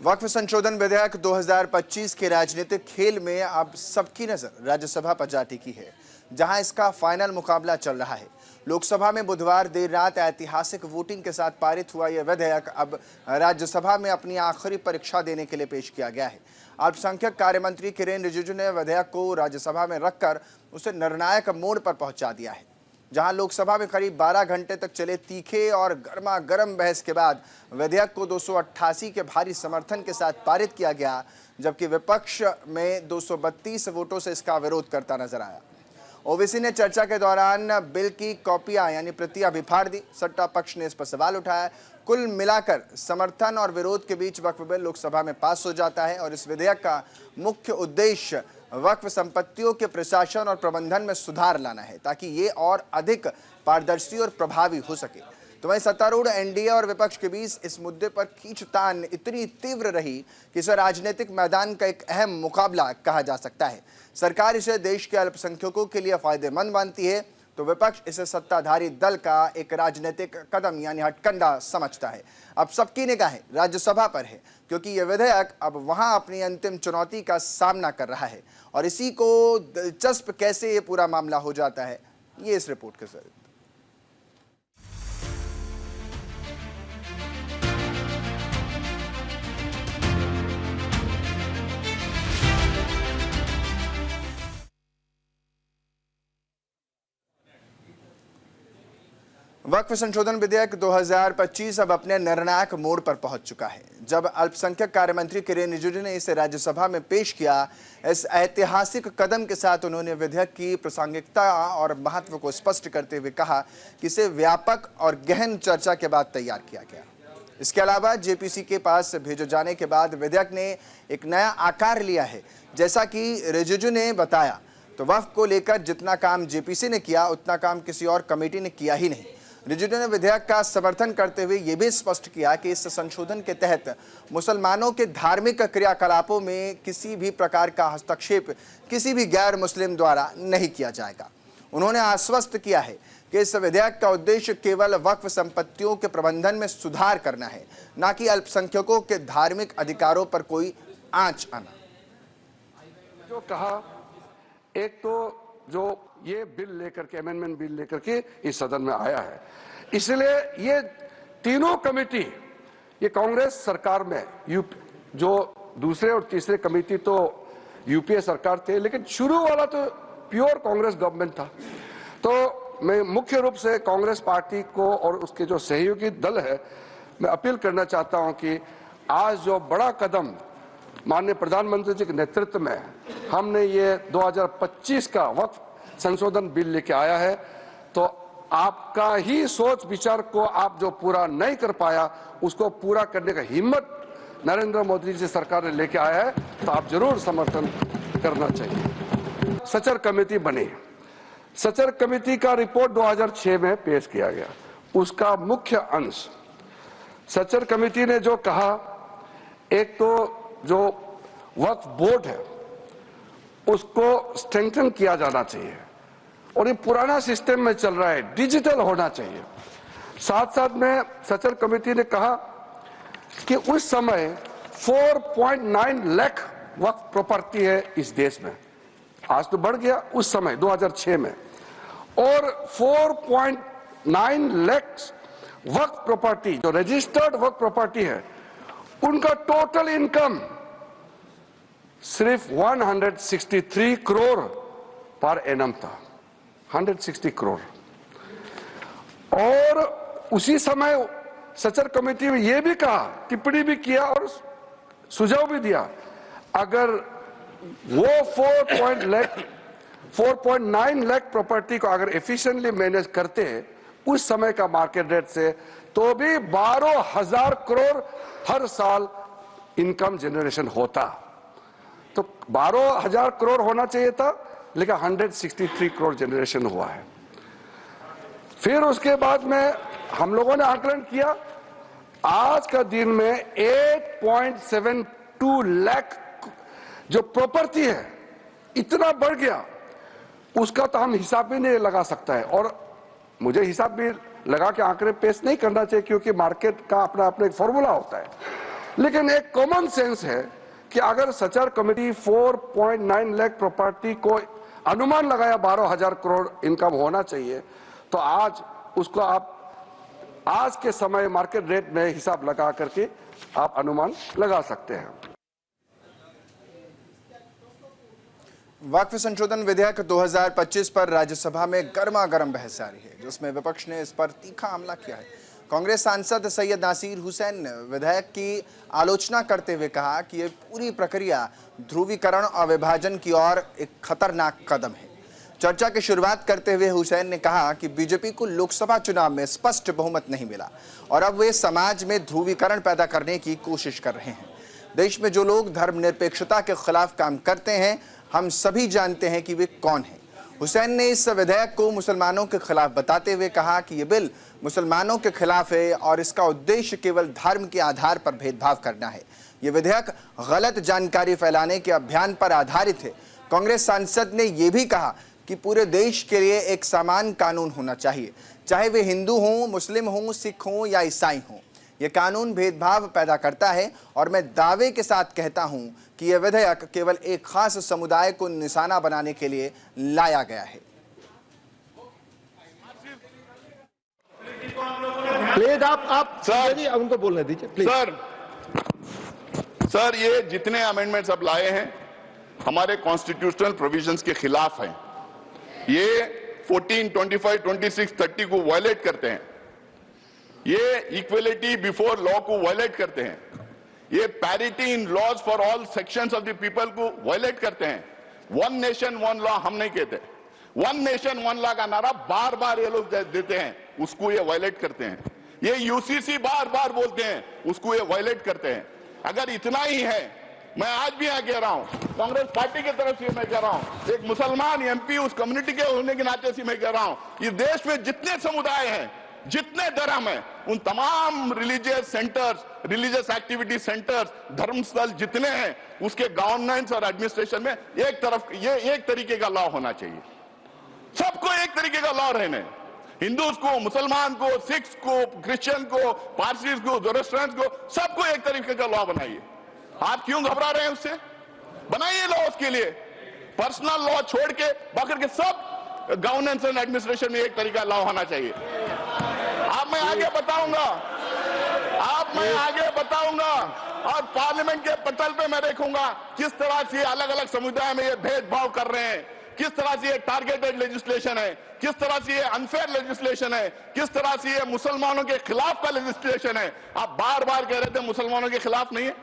वक्फ संशोधन विधेयक 2025 के राजनीतिक खेल में अब सबकी नजर राज्यसभा पर जा टिकी है, जहां इसका फाइनल मुकाबला चल रहा है। लोकसभा में बुधवार देर रात ऐतिहासिक वोटिंग के साथ पारित हुआ यह विधेयक अब राज्यसभा में अपनी आखिरी परीक्षा देने के लिए पेश किया गया है। अल्पसंख्यक कार्य मंत्री किरेन रिजिजू ने विधेयक को राज्यसभा में रखकर उसे निर्णायक मोड़ पर पहुंचा दिया है। जहां लोकसभा में करीब 12 घंटे तक चले तीखे और गर्मा गर्म बहस के बाद विधेयक को 288 के भारी समर्थन के साथ पारित किया गया, जबकि विपक्ष में 232 वोटों से इसका विरोध करता नजर आया। ओवैसी ने चर्चा के दौरान बिल की कॉपियां यानी प्रतियां भी फाड़ दी। सत्ता पक्ष ने इस पर सवाल उठाया। कुल मिलाकर समर्थन और विरोध के बीच वक्फ बिल लोकसभा में पास हो जाता है और इस विधेयक का मुख्य उद्देश्य वक्फ संपत्तियों के प्रशासन और प्रबंधन में सुधार लाना है, ताकि ये और अधिक पारदर्शी और प्रभावी हो सके। तो वहीं सत्तारूढ़ एनडीए और विपक्ष के बीच इस मुद्दे पर खींचतान इतनी तीव्र रही कि इसे राजनीतिक मैदान का एक अहम मुकाबला कहा जा सकता है। सरकार इसे देश के अल्पसंख्यकों के लिए फायदेमंद मानती है, तो विपक्ष इसे सत्ताधारी दल का एक राजनीतिक कदम यानी हथकंडा समझता है। अब सबकी निगाहें राज्यसभा पर है, क्योंकि यह विधेयक अब वहां अपनी अंतिम चुनौती का सामना कर रहा है। और इसी को दिलचस्प कैसे ये पूरा मामला हो जाता है, ये इस रिपोर्ट के जरिए। वक्फ संशोधन विधेयक 2025 अब अपने निर्णायक मोड़ पर पहुंच चुका है। जब अल्पसंख्यक कार्य मंत्री किरेन रिजिजू ने इसे राज्यसभा में पेश किया, इस ऐतिहासिक कदम के साथ उन्होंने विधेयक की प्रासंगिकता और महत्व को स्पष्ट करते हुए कहा कि इसे व्यापक और गहन चर्चा के बाद तैयार किया गया। इसके अलावा जेपीसी के पास भेजे जाने के बाद विधेयक ने एक नया आकार लिया है। जैसा कि रिजिजू ने बताया, तो वक्फ को लेकर जितना काम जेपीसी ने किया, उतना काम किसी और कमेटी ने किया ही नहीं। रिजिजू ने विधेयक का समर्थन करते हुए यह भी स्पष्ट किया कि इस संशोधन के तहत मुसलमानों के धार्मिक क्रियाकलापों में किसी भी प्रकार का हस्तक्षेप किसी भी गैर मुस्लिम द्वारा नहीं किया जाएगा। उन्होंने आश्वस्त किया है कि इस विधेयक का उद्देश्य केवल वक्फ संपत्तियों के प्रबंधन में सुधार करना है, न कि अल्पसंख्यकों के धार्मिक अधिकारों पर कोई आंच आना। जो कहा, एक तो जो ये बिल लेकर के अमेंडमेंट बिल लेकर के इस सदन में आया है, इसलिए ये तीनों कमेटी, ये कांग्रेस सरकार में जो दूसरे और तीसरे कमेटी तो यूपीए सरकार थे, लेकिन शुरू वाला तो प्योर कांग्रेस गवर्नमेंट था। तो मैं मुख्य रूप से कांग्रेस पार्टी को और उसके जो सहयोगी दल है, मैं अपील करना चाहता हूं कि आज जो बड़ा कदम माननीय प्रधानमंत्री जी के नेतृत्व में हमने ये 2025 का वक्फ संशोधन बिल लेके आया है, तो आपका ही सोच विचार को आप जो पूरा नहीं कर पाया, उसको पूरा करने का हिम्मत नरेंद्र मोदी जी सरकार ने लेके आया है, तो आप जरूर समर्थन करना चाहिए। सचर कमेटी बनी। सचर कमेटी का रिपोर्ट 2006 में पेश किया गया। उसका मुख्य अंश सचर कमेटी ने जो कहा, एक तो जो वक्फ बोर्ड है उसको स्ट्रेंथन किया जाना चाहिए, और ये पुराना सिस्टम में चल रहा है, डिजिटल होना चाहिए। साथ साथ में सचर कमेटी ने कहा कि उस समय 4.9 लाख वक्फ प्रॉपर्टी है इस देश में, आज तो बढ़ गया, उस समय 2006 में, और 4.9 लाख वक्फ प्रॉपर्टी जो रजिस्टर्ड वक्फ प्रॉपर्टी है, उनका टोटल इनकम सिर्फ 163 करोड़ पर एनम था, 160 करोड़। और उसी समय सचर कमेटी में यह भी कहा, टिप्पणी भी किया और सुझाव भी दिया, अगर वो 4.9 लाख प्रॉपर्टी को अगर एफिशिएंटली मैनेज करते हैं उस समय का मार्केट रेट से, तो भी 12,000 करोड़ हर साल इनकम जनरेशन होता। तो 12,000 करोड़ होना चाहिए था, लेकिन 163 करोड़ जनरेशन हुआ है। फिर उसके बाद में हम लोगों ने आकलन किया, आज का दिन में 8.72 लाख जो प्रॉपर्टी है इतना बढ़ गया, उसका तो हम हिसाब भी नहीं लगा सकता है, और मुझे हिसाब भी लगा के आंकड़े पेश नहीं करना चाहिए, क्योंकि मार्केट का अपना अपना एक फॉर्मूला होता है। लेकिन एक कॉमन सेंस है कि अगर सचार कमेटी 4.9 लाख प्रॉपर्टी को अनुमान लगाया 12,000 करोड़ इनकम होना चाहिए, तो आज उसको आप आज के समय मार्केट रेट में हिसाब लगा करके आप अनुमान लगा सकते हैं। वक्फ संशोधन विधेयक 2025 पर राज्यसभा में गर्मा गर्म बहस जारी है, जिसमें विपक्ष ने इस पर तीखा हमला किया है। कांग्रेस सांसद सैयद नासिर हुसैन ने विधेयक की आलोचना करते हुए कहा कि यह पूरी प्रक्रिया ध्रुवीकरण और विभाजन की ओर एक खतरनाक कदम है। चर्चा की शुरुआत करते हुए हुसैन ने कहा कि बीजेपी को लोकसभा चुनाव में स्पष्ट बहुमत नहीं मिला और अब वे समाज में ध्रुवीकरण पैदा करने की कोशिश कर रहे हैं। देश में जो लोग धर्मनिरपेक्षता के खिलाफ काम करते हैं, हम सभी जानते हैं कि वे कौन हैं। हुसैन ने इस विधेयक को मुसलमानों के खिलाफ बताते हुए कहा कि यह बिल मुसलमानों के खिलाफ है और इसका उद्देश्य केवल धर्म के आधार पर भेदभाव करना है। यह विधेयक गलत जानकारी फैलाने के अभियान पर आधारित है। कांग्रेस सांसद ने यह भी कहा कि पूरे देश के लिए एक समान कानून होना चाहिए, चाहे वे हिंदू हों, मुस्लिम हों, सिख हों या ईसाई हों। यह कानून भेदभाव पैदा करता है और मैं दावे के साथ कहता हूं कि यह विधेयक केवल एक खास समुदाय को निशाना बनाने के लिए लाया गया है। प्लीज आप सर उनको बोलने दीजिए प्लीज। सर ये जितने अमेंडमेंट्स अब लाए हैं हमारे कॉन्स्टिट्यूशनल प्रोविजंस के खिलाफ हैं। ये 14, 25, 26, 30 को वायलेट करते हैं। ये इक्वलिटी बिफोर लॉ को वायलेट करते हैं। ये parity in laws for all sections of the people को वायलेट करते हैं। वन नेशन वन लॉ हम नहीं कहते, वन नेशन वन लॉ का नारा बार बार ये लोग देते हैं, उसको ये वायलेट करते हैं। ये यूसीसी बार बार बोलते हैं, उसको ये वायलेट करते हैं। अगर इतना ही है, मैं आज भी यहाँ कह रहा हूँ, कांग्रेस पार्टी की तरफ से मैं कह रहा हूँ, एक मुसलमान एमपी उस कम्युनिटी के होने के नाते से मैं कह रहा हूँ, इस देश में जितने समुदाय हैं, जितने धर्म हैं, उन तमाम religious centres, religious activity centres, धर्मस्थल जितने हैं, उसके गवर्नेंस और एडमिनिस्ट्रेशन में एक तरफ ये एक तरीके का लॉ होना चाहिए। सबको एक तरीके का लॉ रहने, हिंदूज को, मुसलमान को, सिख्स को, क्रिश्चियन को, पारसीज को, जोरस्ट्रियंस को, सबको एक तरीके का लॉ बनाइए। आप क्यों घबरा रहे हैं उससे? बनाइए लॉ उसके लिए। पर्सनल लॉ छोड़ के बाकी के सब गवर्नेंस एंड एडमिनिस्ट्रेशन में एक तरीका लॉ होना चाहिए। मैं आगे बताऊंगा और पार्लियामेंट के पटल पे मैं देखूंगा किस तरह से अलग अलग समुदाय में ये भेदभाव कर रहे हैं, किस तरह से ये टारगेटेड लेजिस्लेशन है, किस तरह से ये अनफेयर लेजिस्लेशन है, किस तरह से ये मुसलमानों के खिलाफ का लेजिस्लेशन है। आप बार बार कह रहे थे मुसलमानों के खिलाफ नहीं है।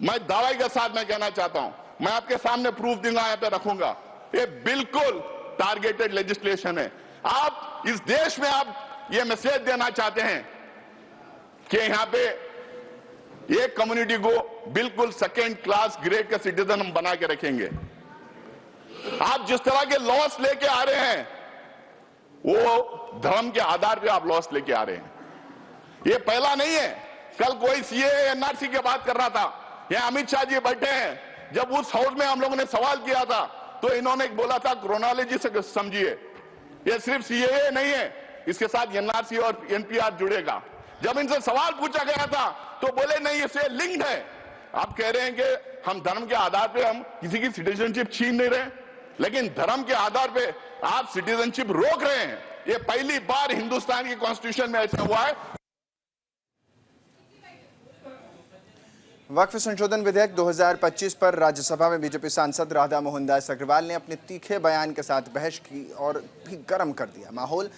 मैं दावे के साथ मैं कहना चाहता हूं, मैं आपके सामने प्रूफ दूंगा, यहाँ पे रखूंगा, ये बिल्कुल टारगेटेड लेजिस्लेशन है। आप इस देश में आप ये मैसेज देना चाहते हैं कि यहाँ पे एक कम्युनिटी को बिल्कुल सेकेंड क्लास ग्रेड का सिटीजन हम बना के रखेंगे। आप जिस तरह के लॉस लेके आ रहे हैं, वो धर्म के आधार पे आप लॉस लेके आ रहे हैं। ये पहला नहीं है। कल कोई सीएए एनआरसी की बात कर रहा था, ये अमित शाह जी बैठे हैं, जब उस हाउस में हम लोगों ने सवाल किया था तो इन्होंने बोला था क्रोनोलॉजी से समझिए, ये सिर्फ सीएए नहीं है, इसके साथ एनआरसी और एनपीआर जुड़ेगा। जब इनसे सवाल पूछा गया था तो बोले नहीं, इससे लिंक्ड है। आप कह रहे हैं कि हम धर्म के आधार पे हम किसी की सिटीजनशिप छीन नहीं रहे, लेकिन धर्म के आधार पे आप सिटीजनशिप रोक रहे हैं। ये पहली बार हिंदुस्तान की कॉन्स्टिट्यूशन में ऐसा हुआ है। वक्फ संशोधन विधेयक 2025 पर राज्यसभा में बीजेपी सांसद राधा मोहन दास अग्रवाल ने अपने तीखे बयान के साथ बहस की और भी गर्म कर दिया। माहौल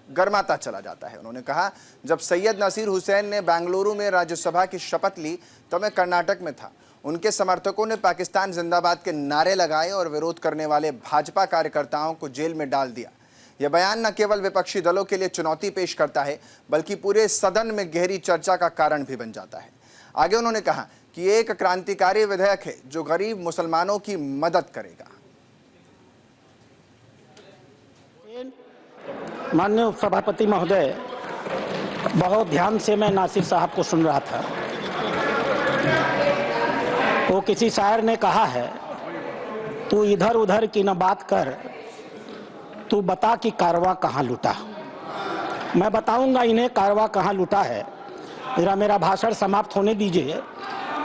गर्माता चला जाता है। उन्होंने कहा, जब सैयद नासिर हुसैन ने बेंगलुरु में राज्यसभा की शपथ ली तो मैं कर्नाटक में था। उनके समर्थकों ने पाकिस्तान जिंदाबाद के नारे लगाए और विरोध करने वाले भाजपा कार्यकर्ताओं को जेल में डाल दिया। यह बयान न केवल विपक्षी दलों के लिए चुनौती पेश करता है, बल्कि पूरे सदन में गहरी चर्चा का कारण भी बन जाता है। आगे उन्होंने कहा कि ये एक क्रांतिकारी विधेयक है जो गरीब मुसलमानों की मदद करेगा। माननीय उपसभापति महोदय, बहुत ध्यान से मैं नासिर साहब को सुन रहा था। वो किसी शायर ने कहा है, तू इधर उधर की न बात कर, तू बता कि कारवां कहाँ लूटा। मैं बताऊंगा इन्हें कारवां कहाँ लूटा है। मेरा भाषण समाप्त होने दीजिए,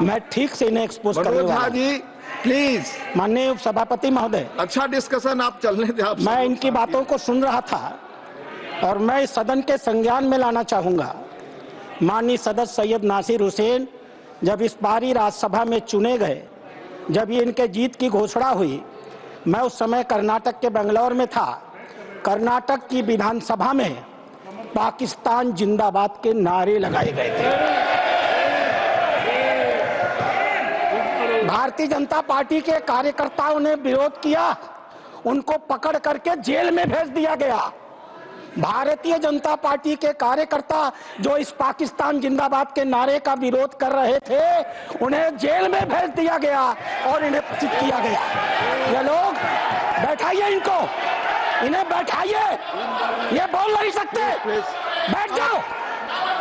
मैं ठीक से इन्हें एक्सपोज करने मनोज वाला झा हूं। जी प्लीज, माननीय उपसभापति महोदय, अच्छा डिस्कशन आप चलने दें। आप मैं इनकी बातों को सुन रहा था और मैं इस सदन के संज्ञान में लाना चाहूंगा। माननीय सदस्य सैयद नासिर हुसैन जब इस बारी राज्यसभा में चुने गए, जब ये इनके जीत की घोषणा हुई, मैं उस समय कर्नाटक के बेंगलोर में था। कर्नाटक की विधानसभा में पाकिस्तान जिंदाबाद के नारे लगाए गए थे। भारतीय जनता पार्टी के कार्यकर्ताओं ने विरोध किया, उनको पकड़ करके जेल में भेज दिया गया। भारतीय जनता पार्टी के कार्यकर्ता जो इस पाकिस्तान जिंदाबाद के नारे का विरोध कर रहे थे, उन्हें जेल में भेज दिया गया और इन्हें सूचित किया गया। ये लोग बैठाइए, इन्हें बैठाइए, ये बोल नहीं सकते। बैठ जाओ,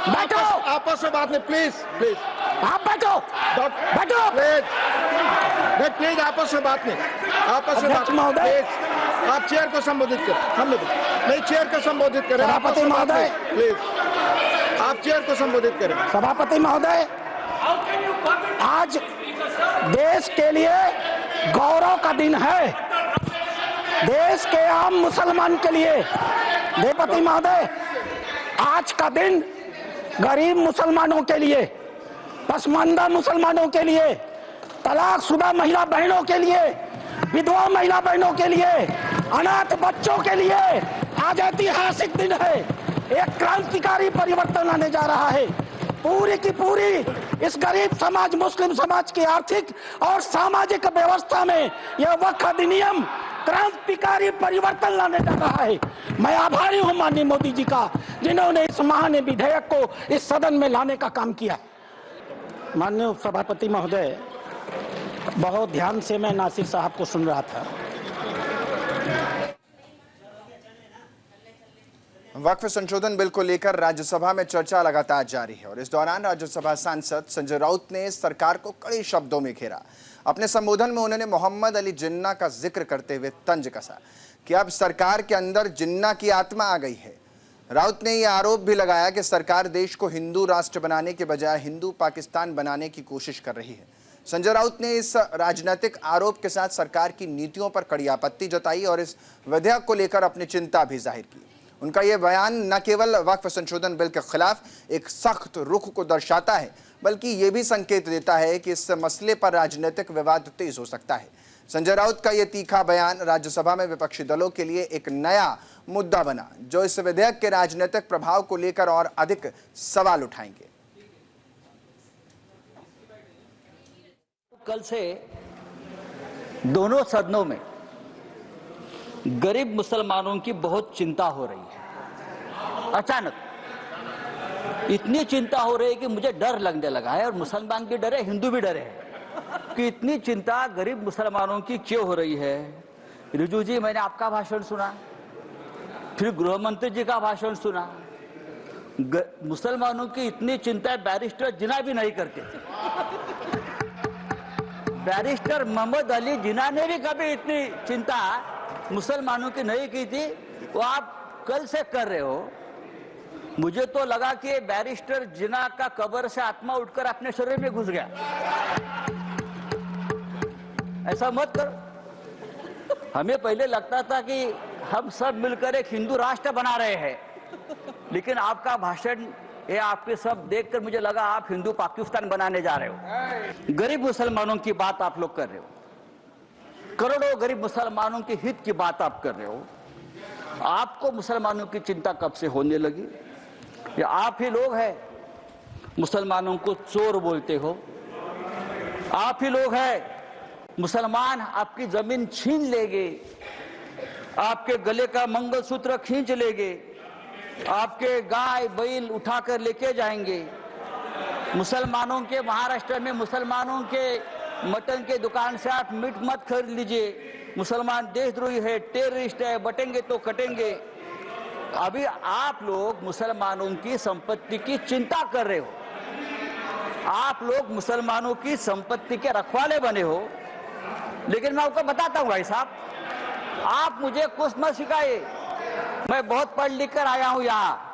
बैठो, आपस में बात नहीं, प्लीज प्लीज आप बैठो, बैठो। प्लीज आपस में बात नहीं, आपस में बात महोदय, प्लीज आप चेयर को संबोधित करें। हम लोग नहीं, चेयर को संबोधित करें। सभापति महोदय, प्लीज आप चेयर को संबोधित करें। सभापति महोदय, आज देश के लिए गौरव का दिन है, देश के आम मुसलमान के लिए। सभापति महोदय, आज का दिन गरीब मुसलमानों के लिए, पसमानदा मुसलमानों के लिए, तलाकशुदा महिला बहनों के लिए, विधवा महिला बहनों के लिए, अनाथ बच्चों के लिए आज ऐतिहासिक दिन है। एक क्रांतिकारी परिवर्तन लाने जा रहा है। पूरी की पूरी इस गरीब समाज, मुस्लिम समाज की आर्थिक और सामाजिक व्यवस्था में यह वक्फ अधिनियम क्रांतिकारी परिवर्तन लाने जा रहा है। मैं आभारी हूं माननीय मोदी जी का, जिन्होंने इस महान विधेयक को इस सदन में लाने का काम किया। माननीय उपसभापति महोदय, बहुत ध्यान से मैं नासिर साहब को सुन रहा था। वक्फ संशोधन बिल को लेकर राज्यसभा में चर्चा लगातार जारी है और इस दौरान राज्यसभा सांसद संजय राउत ने सरकार को कड़े शब्दों में घेरा। अपने संबोधन में उन्होंने मोहम्मद अली जिन्ना का जिक्र करते हुए तंज कसा कि अब सरकार के अंदर जिन्ना की आत्मा आ गई है। राउत ने यह आरोप भी लगाया कि सरकार देश को हिंदू राष्ट्र बनाने के बजाय हिंदू पाकिस्तान बनाने की कोशिश कर रही है। संजय राउत ने इस राजनीतिक आरोप के साथ सरकार की नीतियों पर कड़ी आपत्ति जताई और इस विधेयक को लेकर अपनी चिंता भी जाहिर की। उनका यह बयान न केवल वक्फ संशोधन बिल के खिलाफ एक सख्त रुख को दर्शाता है, बल्कि ये भी संकेत देता है कि इस मसले पर राजनीतिक विवाद तेज हो सकता है। संजय राउत का यह तीखा बयान राज्यसभा में विपक्षी दलों के लिए एक नया मुद्दा बना, जो इस विधेयक के राजनीतिक प्रभाव को लेकर और अधिक सवाल उठाएंगे। कल से दोनों सदनों में गरीब मुसलमानों की बहुत चिंता हो रही है। अचानक इतनी चिंता हो रही है कि मुझे डर लगने लगा है, और मुसलमान भी डरे, हिंदू भी डरे हैं कि इतनी चिंता गरीब मुसलमानों की क्यों हो रही है। रिजू जी, मैंने आपका भाषण सुना, फिर गृह मंत्री जी का भाषण सुना। मुसलमानों की इतनी चिंता बैरिस्टर जिन्ना भी नहीं करते थे। बैरिस्टर मोहम्मद अली जिन्ना ने भी कभी इतनी चिंता मुसलमानों की नहीं की थी, वो आप कल से कर रहे हो। मुझे तो लगा कि बैरिस्टर जिन्ना का कब्र से आत्मा उठकर अपने शरीर में घुस गया। ऐसा मत करो। हमें पहले लगता था कि हम सब मिलकर एक हिंदू राष्ट्र बना रहे हैं, लेकिन आपका भाषण, ये आपके सब देखकर मुझे लगा आप हिंदू पाकिस्तान बनाने जा रहे हो। गरीब मुसलमानों की बात आप लोग कर रहे हो, करोड़ों गरीब मुसलमानों के हित की बात आप कर रहे हो। आपको मुसलमानों की चिंता कब से होने लगी? या आप ही लोग हैं मुसलमानों को चोर बोलते हो? आप ही लोग हैं मुसलमान आपकी जमीन छीन लेंगे, आपके गले का मंगलसूत्र खींच लेंगे, आपके गाय बैल उठाकर लेके जाएंगे। मुसलमानों के महाराष्ट्र में मुसलमानों के मटन के दुकान से आप मीट मत खरीद लीजिए। मुसलमान देशद्रोही है, टेररिस्ट है, बटेंगे तो कटेंगे। अभी आप लोग मुसलमानों की संपत्ति की चिंता कर रहे हो। आप लोग मुसलमानों की संपत्ति के रखवाले बने हो। लेकिन मैं आपको बताता हूँ भाई साहब, आप मुझे कुछ मत सिखाइए। मैं बहुत पढ़ लिख कर आया हूँ यहाँ।